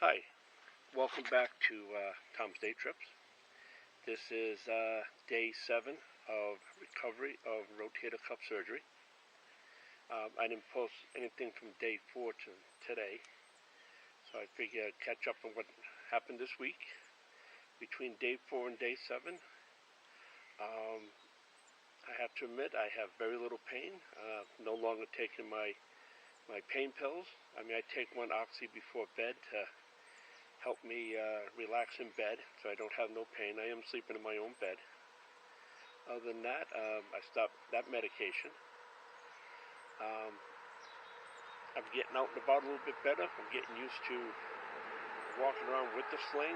Hi, welcome back to Tom's Day Trips. This is day 7 of recovery of rotator cuff surgery. I didn't post anything from day 4 to today, so I figured I'd catch up on what happened this week. Between day 4 and day 7, I have to admit I have very little pain. No longer taking my pain pills. I mean, I take one oxy before bed to help me relax in bed so I don't have no pain. I am sleeping in my own bed. Other than that, I stopped that medication. I'm getting out and about a little bit better. I'm getting used to walking around with the sling.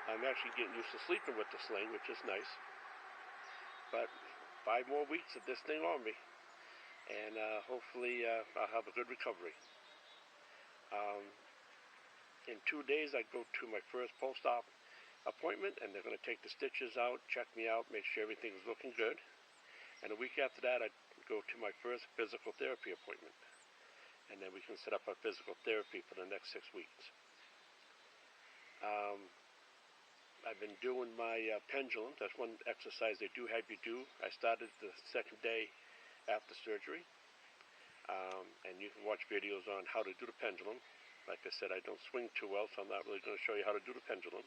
I'm actually getting used to sleeping with the sling, which is nice. But 5 more weeks of this thing on me, and hopefully I'll have a good recovery. In 2 days, I go to my first post-op appointment, and they're going to take the stitches out, check me out, make sure everything's looking good. And a week after that, I go to my first physical therapy appointment, and then we can set up our physical therapy for the next 6 weeks. I've been doing my pendulum. That's one exercise they do have you do. I started the second day after surgery, and you can watch videos on how to do the pendulum. Like I said, I don't swing too well, so I'm not really going to show you how to do the pendulum.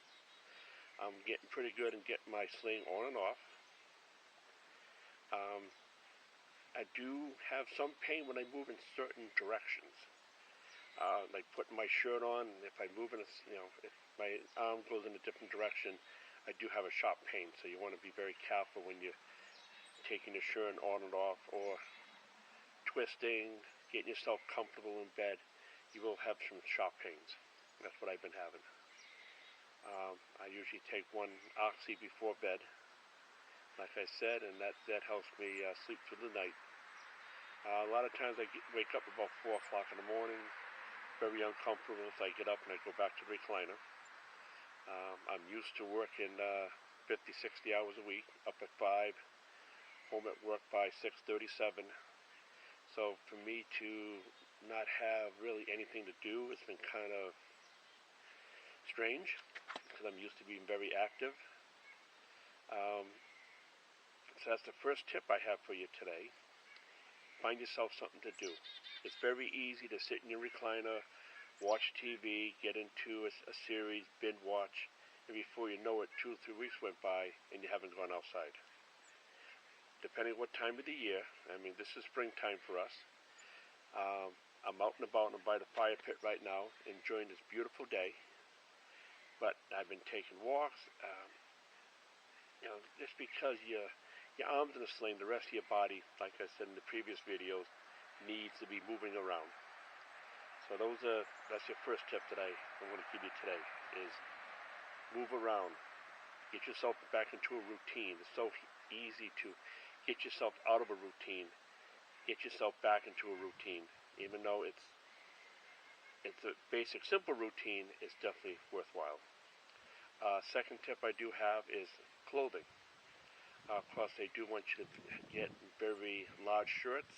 I'm getting pretty good and getting my sling on and off. I do have some pain when I move in certain directions. Like putting my shirt on, if I move in if my arm goes in a different direction, I do have a sharp pain. So you want to be very careful when you're taking your shirt on and off, or twisting, getting yourself comfortable in bed. You will have some sharp pains. That's what I've been having. I usually take one oxy before bed, like I said, and that helps me sleep through the night. A lot of times I wake up about 4 o'clock in the morning, very uncomfortable, so I get up and I go back to the recliner. I'm used to working 50, 60 hours a week, up at 5, home at work by 6:37. So for me to not have really anything to do, it's been kind of strange, because I'm used to being very active. So that's the first tip I have for you today. Find yourself something to do. It's very easy to sit in your recliner, watch TV, get into a series, binge watch, and before you know it, 2 or 3 weeks went by and you haven't gone outside. Depending what time of the year, I mean, this is springtime for us. I'm out and about and by the fire pit right now, enjoying this beautiful day. But I've been taking walks. Just because your arms in a sling, the rest of your body, like I said in the previous videos, needs to be moving around. So that's your first tip that I want to give you today, is move around. Get yourself back into a routine. It's so easy to get yourself out of a routine. Get yourself back into a routine. Even though it's a basic, simple routine, it's definitely worthwhile. Second tip I do have is clothing. Of course, they do want you to get very large shirts.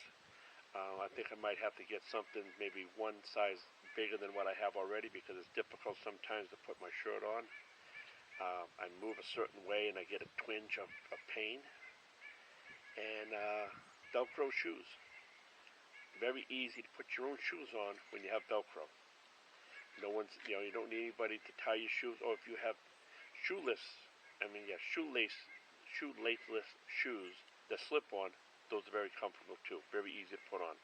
I think I might have to get something maybe one size bigger than what I have already, because it's difficult sometimes to put my shirt on. I move a certain way and I get a twinge of pain. And Velcro shoes. Very easy to put your own shoes on when you have Velcro. You don't need anybody to tie your shoes, or if you have shoelaceless shoes that slip on, those are very comfortable too. Very easy to put on.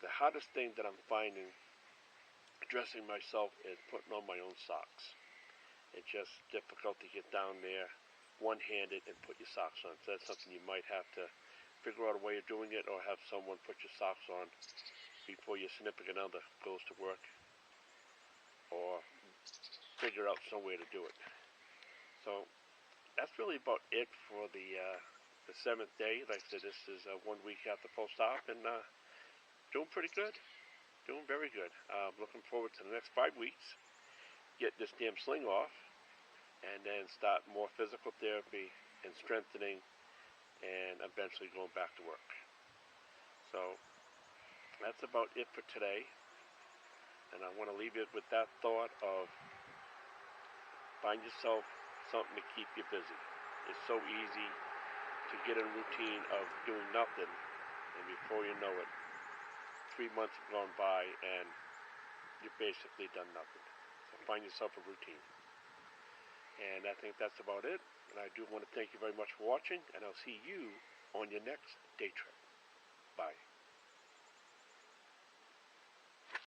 The hardest thing that I'm finding dressing myself is putting on my own socks. It's just difficult to get down there one-handed and put your socks on. So that's something you might have to figure out a way of doing it, or have someone put your socks on before your significant other goes to work, or figure out some way to do it. So that's really about it for the 7th day. Like I said, this is 1 week after post-op, and doing pretty good. Doing very good. Looking forward to the next 5 weeks. Get this damn sling off, and then start more physical therapy and strengthening, and eventually going back to work. So that's about it for today. And I want to leave it with that thought of find yourself something to keep you busy. It's so easy to get in a routine of doing nothing, and before you know it, 3 months have gone by and you've basically done nothing. So find yourself a routine. And I think that's about it. And I do want to thank you very much for watching, and I'll see you on your next day trip. Bye.